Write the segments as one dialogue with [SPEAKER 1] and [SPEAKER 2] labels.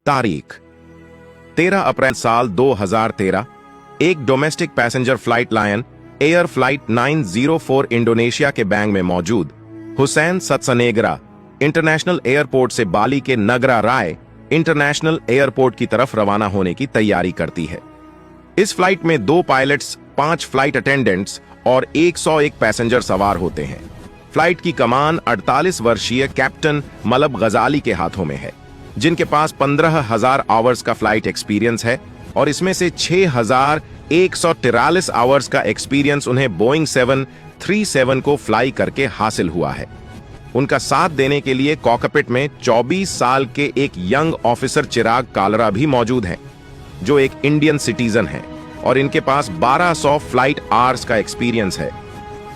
[SPEAKER 1] तारीख 13 अप्रैल साल 2013। एक domestic passenger flight Lion Air flight 904 Indonesia के बैंग में मौजूद हुसैन सत्सनेगरा इंटरनेशनल एयरपोर्ट से बाली के नगरा राय इंटरनेशनल एयरपोर्ट की तरफ रवाना होने की तैयारी करती है। इस फ्लाइट में 2 पायलट्स, 5 फ्लाइट अटेंडेंट्स और 101 पैसेंजर सवार होते हैं। फ्लाइट की कमान 48 वर्षीय कैप्टन मलब गजाली के हाथों में है, जिनके पास 15,000 आवर्स का फ्लाइट एक्सपीरियंस है और इसमें से 6,143 आवर्स का एक्सपीरियंस उन्हें बोइंग 737 को फ्लाई करके हासिल हुआ है। उनका साथ देने के लिए कॉकपिट में 24 साल के एक यंग ऑफिसर चिराग कालरा भी मौजूद हैं, जो एक इंडियन सिटीजन हैं और इनके पास 1200 फ्लाइट आवर्स का एक्सपीरियंस है।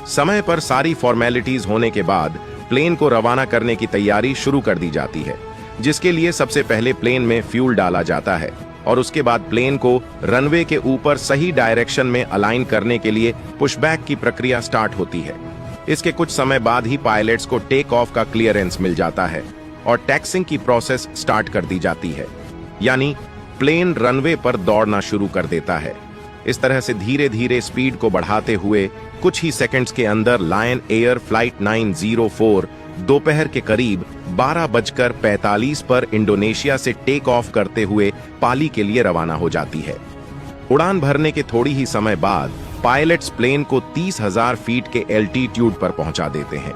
[SPEAKER 1] समय पर सारी फॉर्मेलिटीज होने के बाद प्लेन को रवाना करने की तैयारी शुरू कर दी जाती है, जिसके लिए सबसे पहले प्लेन में फ्यूल डाला जाता है और उसके बाद प्लेन को रनवे के ऊपर सही डायरेक्शन में अलाइन करने के लिए पुशबैक की प्रक्रिया स्टार्ट होती है। इसके कुछ समय बाद ही पायलट्स को टेक ऑफ का क्लियरेंस मिल जाता है और टैक्सिंग की प्रोसेस स्टार्ट कर दी जाती है, यानी प्लेन रनवे पर दौड़ना शुरू कर देता है। इस तरह से धीरे धीरे स्पीड को बढ़ाते हुए कुछ ही सेकंड्स के अंदर लायन एयर फ्लाइट 904 दोपहर के करीब 12:45 पर इंडोनेशिया से टेक ऑफ करते हुए पाली के लिए रवाना हो जाती है। उड़ान भरने के थोड़ी ही समय बाद पायलट्स प्लेन को 30,000 फीट के एल्टीट्यूड पर पहुंचा देते हैं।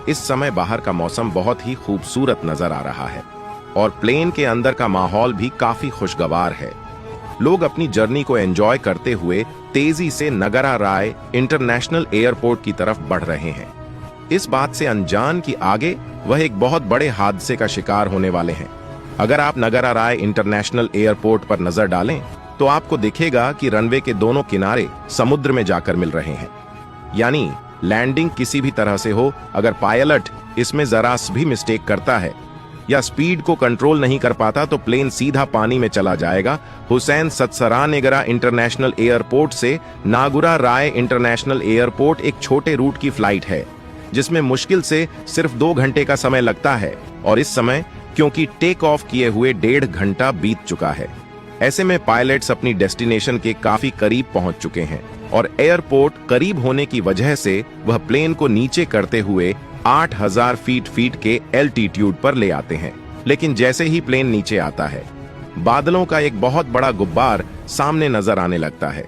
[SPEAKER 1] इस समय बाहर का मौसम बहुत ही खूबसूरत नजर आ रहा है और प्लेन के अंदर का माहौल भी काफी खुशगवार है। लोग अपनी जर्नी को एंजॉय करते हुए तेजी से नगरा राय इंटरनेशनल एयरपोर्ट की तरफ बढ़ रहे हैं, इस बात से अनजान कि आगे वह एक बहुत बड़े हादसे का शिकार होने वाले हैं। अगर आप नगरा राय इंटरनेशनल एयरपोर्ट पर नजर डालें तो आपको दिखेगा कि रनवे के दोनों किनारे समुद्र में जाकर मिल रहे हैं, यानी लैंडिंग किसी भी तरह से हो, अगर पायलट इसमें जरा भी मिस्टेक करता है या स्पीड को कंट्रोल नहीं कर पाता तो प्लेन सीधा पानी में चला जाएगा। हुसैन सत्सनेगरा इंटरनेशनल एयरपोर्ट से नागुरा राय इंटरनेशनल एयरपोर्ट एक छोटे रूट की फ्लाइट है, जिसमें मुश्किल से सिर्फ 2 घंटे का समय लगता है और इस समय क्योंकि टेक ऑफ किए हुए 1.5 घंटा बीत चुका है। ऐसे में पायलट्स अपनी डेस्टिनेशन के काफी करीब पहुंच चुके हैं और एयरपोर्ट करीब होने की वजह से वह प्लेन को नीचे करते हुए 8,000 फीट के एल्टीट्यूड पर ले आते हैं। लेकिन जैसे ही प्लेन नीचे आता है, बादलों का एक बहुत बड़ा गुब्बार सामने नजर आने लगता है।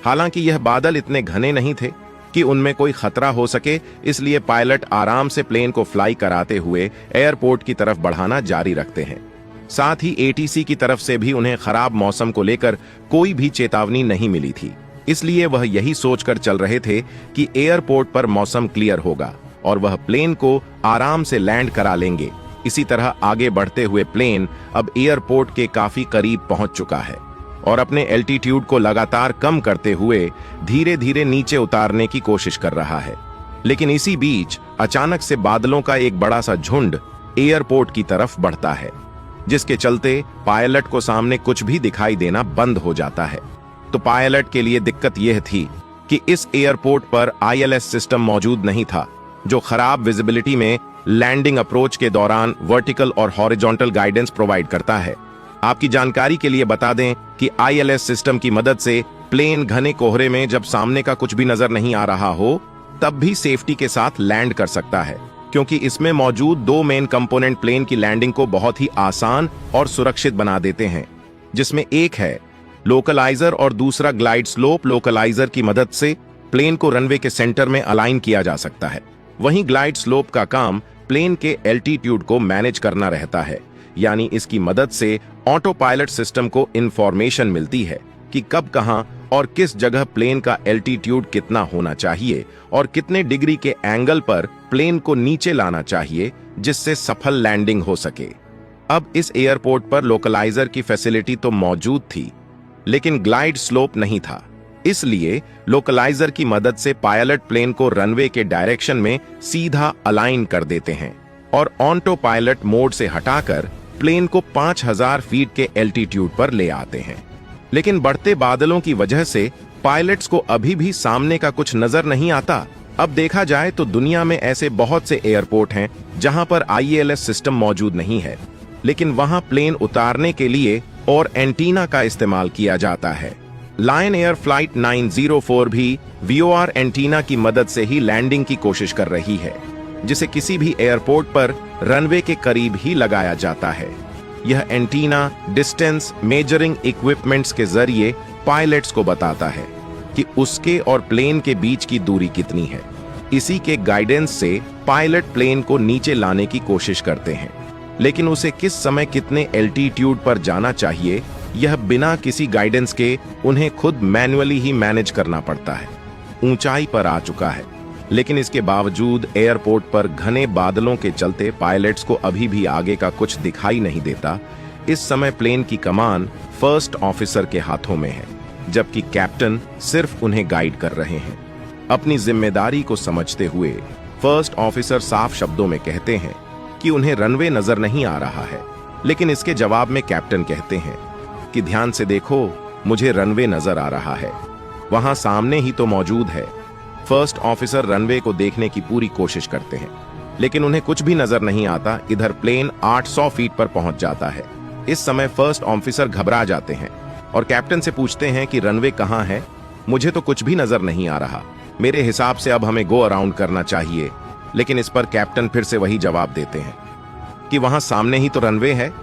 [SPEAKER 1] हालांकि यह बादल इतने घने नहीं थे कि उनमें कोई खतरा हो सके, इसलिए पायलट आराम से प्लेन को फ्लाई कराते हुए एयरपोर्ट की तरफ बढ़ाना जारी रखते हैं। साथ ही एटीसी की तरफ से भी उन्हें खराब मौसम को लेकर कोई भी चेतावनी नहीं मिली थी, इसलिए वह यही सोचकर चल रहे थे कि एयरपोर्ट पर मौसम क्लियर होगा और वह प्लेन को आराम से लैंड करा लेंगे। इसी तरह आगे बढ़ते हुए प्लेन अब एयरपोर्ट के काफी करीब पहुंच चुका है और अपने एल्टीट्यूड को लगातार कम करते हुए धीरे धीरे नीचे उतारने की कोशिश कर रहा है। लेकिन इसी बीच अचानक से बादलों का एक बड़ा सा झुंड एयरपोर्ट की तरफ बढ़ता है, जिसके चलते पायलट को सामने कुछ भी दिखाई देना बंद हो जाता है। तो पायलट के लिए दिक्कत यह थी कि इस एयरपोर्ट पर ILS सिस्टम मौजूद नहीं था, जो खराब विजिबिलिटी में लैंडिंग अप्रोच के दौरान वर्टिकल और हॉरिजॉन्टल गाइडेंस प्रोवाइड करता है। आपकी जानकारी के लिए बता दें कि ILS सिस्टम की मदद से प्लेन घने कोहरे में जब सामने का कुछ भी नजर नहीं आ रहा हो, तब भी सेफ्टी के साथ लैंड कर सकता है, क्योंकि इसमें मौजूद 2 मेन कंपोनेंट प्लेन की लैंडिंग को बहुत ही आसान और सुरक्षित बना देते हैं, जिसमें एक है लोकलाइजर और दूसरा ग्लाइड स्लोप। लोकलाइजर की मदद से प्लेन को रनवे के सेंटर में अलाइन किया जा सकता है, वहीं ग्लाइड स्लोप का काम प्लेन के एल्टीट्यूड को मैनेज करना रहता है, यानी इसकी मदद से ऑटो पायलट सिस्टम को इंफॉर्मेशन मिलती है कि कब कहां और किस जगह प्लेन का एल्टीट्यूड कितना होना चाहिए और कितने डिग्री के एंगल पर प्लेन को नीचे लाना चाहिए, जिससे सफल लैंडिंग हो सके। अब इस एयरपोर्ट पर लोकलाइजर की फैसिलिटी तो मौजूद थी, लेकिन ग्लाइड स्लोप नहीं था, इसलिए लोकलाइजर की मदद से पायलट प्लेन को रनवे के डायरेक्शन में सीधा अलाइन कर देते हैं और ऑटो पायलट मोड से हटाकर प्लेन को 5,000 फीट के एल्टीट्यूड पर ले आते हैं। लेकिन बढ़ते बादलों की वजह से पायलट्स को अभी भी सामने का कुछ नजर नहीं आता। अब देखा जाए तो दुनिया में ऐसे बहुत से एयरपोर्ट हैं जहां पर ILS सिस्टम मौजूद नहीं है, लेकिन वहां प्लेन उतारने के लिए और एंटीना का इस्तेमाल किया जाता है। लायन एयर फ्लाइट 904 भी वीओआर एंटीना की मदद से ही लैंडिंग की कोशिश कर रही है, जिसे किसी भी एयरपोर्ट पर रनवे के करीब ही लगाया जाता है। यह एंटीना डिस्टेंस मेजरिंग इक्विपमेंट्स के जरिए पायलट्स को बताता है कि उसके और प्लेन के बीच की दूरी कितनी है। इसी के गाइडेंस से पायलट प्लेन को नीचे लाने की कोशिश करते हैं, लेकिन उसे किस समय कितने एल्टीट्यूड पर जाना चाहिए यह बिना किसी गाइडेंस के उन्हें खुद मैन्युअली ही मैनेज करना पड़ता है। ऊंचाई पर आ चुका है, लेकिन इसके बावजूद एयरपोर्ट पर घने बादलों के चलते पायलट्स को अभी भी आगे का कुछ दिखाई नहीं देता। इस समय प्लेन की कमान फर्स्ट ऑफिसर के हाथों में है, जबकि कैप्टन सिर्फ उन्हें गाइड कर रहे हैं। अपनी जिम्मेदारी को समझते हुए फर्स्ट ऑफिसर साफ शब्दों में कहते हैं कि उन्हें रनवे नजर नहीं आ रहा है, लेकिन इसके जवाब में कैप्टन कहते हैं कि ध्यान से देखो, मुझे रनवे नजर आ रहा है, वहां सामने ही तो मौजूद है। फर्स्ट ऑफिसर रनवे को देखने की पूरी कोशिश करते हैं, लेकिन उन्हें कुछ भी नजर नहीं आता। इधर प्लेन 800 फीट पर पहुंच जाता है। इस समय फर्स्ट ऑफिसर घबरा जाते हैं और कैप्टन से पूछते हैं कि रनवे कहां है? मुझे तो कुछ भी नजर नहीं आ रहा, मेरे हिसाब से अब हमें गो अराउंड करना चाहिए। लेकिन इस पर कैप्टन फिर से वही जवाब देते हैं कि वहां सामने ही तो रनवे है,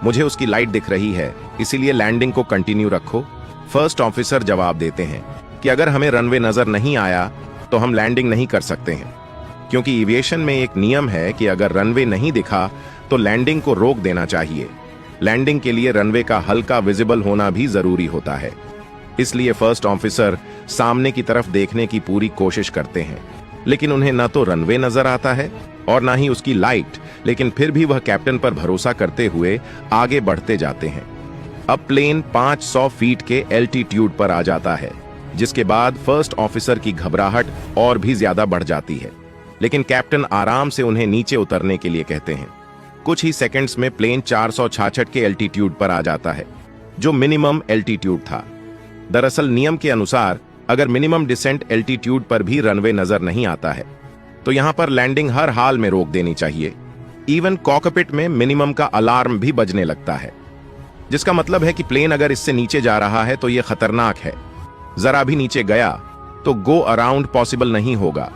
[SPEAKER 1] मुझे उसकी लाइट दिख रही है, इसीलिए लैंडिंग को कंटिन्यू रखो। फर्स्ट ऑफिसर जवाब देते हैं कि अगर हमें रनवे नजर नहीं आया तो हम लैंडिंग नहीं कर सकते हैं, क्योंकि एविएशन में एक नियम है कि अगर रनवे नहीं दिखा तो लैंडिंग को रोक देना चाहिए। लैंडिंग के लिए रनवे का हल्का विजिबल होना भी जरूरी होता है। इसलिए फर्स्ट ऑफिसर सामने की तरफ देखने की पूरी कोशिश करते हैं, लेकिन उन्हें न तो रनवे नजर आता है और ना ही उसकी लाइट, लेकिन फिर भी वह कैप्टन पर भरोसा करते हुए आगे बढ़ते जाते हैं। अब प्लेन 500 फीट के एल्टीट्यूड पर आ जाता है, जिसके बाद फर्स्ट ऑफिसर की घबराहट और भी ज्यादा बढ़ जाती है, लेकिन कैप्टन आराम से उन्हें नीचे उतरने के लिए कहते हैं। कुछ ही सेकंड्स में प्लेन 466 के एल्टीट्यूड पर आ जाता है, जो मिनिमम एल्टीट्यूड था। दरअसल नियम के अनुसार अगर मिनिमम डिसेंट एल्टीट्यूड पर भी रनवे नजर नहीं आता है तो यहां पर लैंडिंग हर हाल में रोक देनी चाहिए। इवन कॉकपिट में मिनिमम का अलार्म भी बजने लगता है, जिसका मतलब है कि प्लेन अगर इससे नीचे जा रहा है तो यह खतरनाक है। जरा भी नीचे गया तो गो अराउंड पॉसिबल नहीं होगा,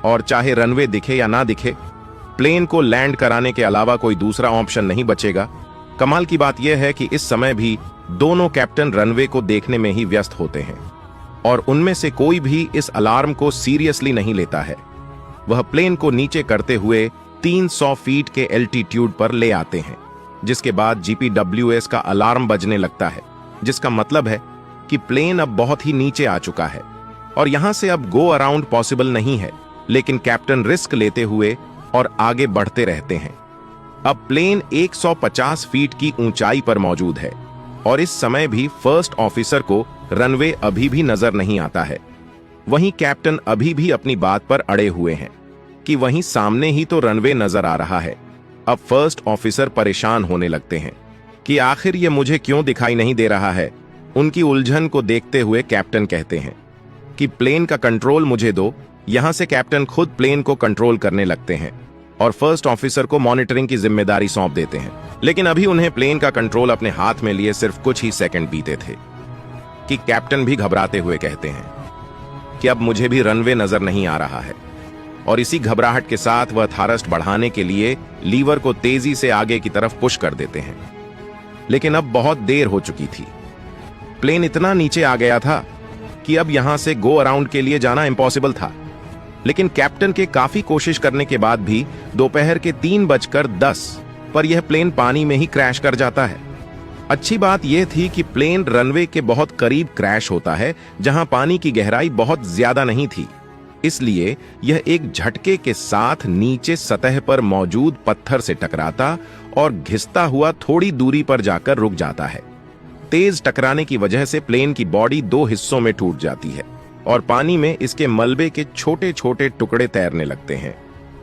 [SPEAKER 1] और चाहे रनवे दिखे या ना दिखे, प्लेन को लैंड कराने के अलावा कोई दूसरा ऑप्शन नहीं बचेगा। कमाल की बात यह है कि इस समय भी दोनों कैप्टन रनवे को देखने में ही व्यस्त होते हैं, और उनमें से कोई भी इस अलार्म को सीरियसली नहीं लेता है। वह प्लेन को नीचे करते हुए 300 फीट के एल्टीट्यूड पर ले आते हैं, जिसके बाद जीपीडब्ल्यूएस का अलार्म बजने लगता है, जिसका मतलब है कि प्लेन अब बहुत ही नीचे आ चुका है और यहां से अब गो अराउंड पॉसिबल नहीं है। लेकिन कैप्टन रिस्क लेते हुए और आगे बढ़ते रहते हैं। अब प्लेन 150 फीट की ऊंचाई पर मौजूद है और इस समय भी फर्स्ट ऑफिसर को रनवे अभी भी नजर नहीं आता है। वहीं कैप्टन अभी भी अपनी बात पर अड़े हुए हैं कि वहीं सामने ही तो रनवे नजर आ रहा है। अब फर्स्ट ऑफिसर परेशान होने लगते हैं कि आखिर ये मुझे क्यों दिखाई नहीं दे रहा है। उनकी उलझन को देखते हुए कैप्टन कहते हैं कि प्लेन का कंट्रोल मुझे दो। यहां से कैप्टन खुद प्लेन को कंट्रोल करने लगते हैं और फर्स्ट ऑफिसर को मॉनिटरिंग की जिम्मेदारी सौंप देते हैं। लेकिन अभी उन्हें प्लेन का कंट्रोल अपने हाथ में लिए सिर्फ कुछ ही सेकंड बीते थे कि कैप्टन भी घबराते हुए कहते हैं कि अब मुझे भी रनवे नजर नहीं आ रहा है, और इसी घबराहट के साथ वह थ्रस्ट बढ़ाने के लिए लीवर को तेजी से आगे की तरफ पुश कर देते हैं। लेकिन अब बहुत देर हो चुकी थी। प्लेन इतना नीचे आ गया था कि अब यहां से गो अराउंड के लिए जाना इम्पॉसिबल था। लेकिन कैप्टन के काफी कोशिश करने के बाद भी दोपहर के 3:10 पर यह प्लेन पानी में ही क्रैश कर जाता है। अच्छी बात यह थी कि प्लेन रनवे के बहुत करीब क्रैश होता है, जहां पानी की गहराई बहुत ज्यादा नहीं थी, इसलिए यह एक झटके के साथ नीचे सतह पर मौजूद पत्थर से टकराता और घिसता हुआ थोड़ी दूरी पर जाकर रुक जाता है। तेज टकराने की वजह से प्लेन की बॉडी 2 हिस्सों में टूट जाती है और पानी में इसके मलबे के छोटे छोटे टुकड़े तैरने लगते हैं।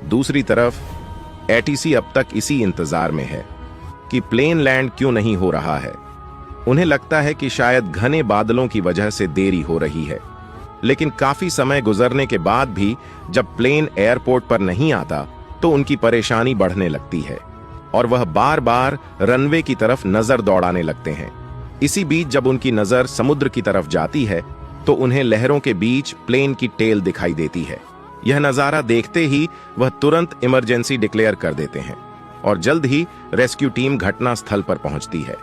[SPEAKER 1] दूसरी तरफ एटीसी अब तक इसी इंतजार में है कि प्लेन लैंड क्यों नहीं हो रहा है। उन्हें लगता है कि शायद घने बादलों की वजह से देरी हो रही है, लेकिन काफी समय गुजरने के बाद भी जब प्लेन एयरपोर्ट पर नहीं आता तो उनकी परेशानी बढ़ने लगती है। और वह बार बार रनवे की तरफ नजर दौड़ाने लगते हैं। इसी बीच जब उनकी नजर समुद्र की तरफ जाती है तो उन्हें लहरों के बीच प्लेन की टेल दिखाई देती है। यह नजारा देखते ही वह तुरंत इमरजेंसी डिक्लेयर कर देते हैं और जल्द ही रेस्क्यू टीम घटना स्थल पर पहुंचती है।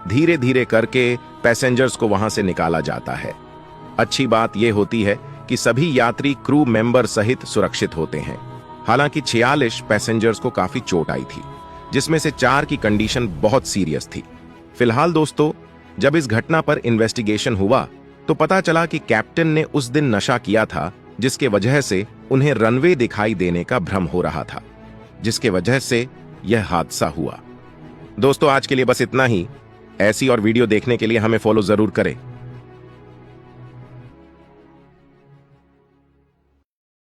[SPEAKER 1] धीरे धीरे करके पैसेंजर्स को वहां से निकाला जाता है। अच्छी बात यह होती है कि सभी यात्री क्रू मेंबर सहित सुरक्षित होते हैं। हालांकि 46 पैसेंजर्स को काफी चोट आई थी, जिसमें से 4 की कंडीशन बहुत सीरियस थी। फिलहाल दोस्तों, जब इस घटना पर इन्वेस्टिगेशन हुआ तो पता चला कि कैप्टन ने उस दिन नशा किया था, जिसके वजह से उन्हें रनवे दिखाई देने का भ्रम हो रहा था, जिसके वजह से यह हादसा हुआ। दोस्तों, आज के लिए बस इतना ही। ऐसी और वीडियो देखने के लिए हमें फॉलो जरूर करें।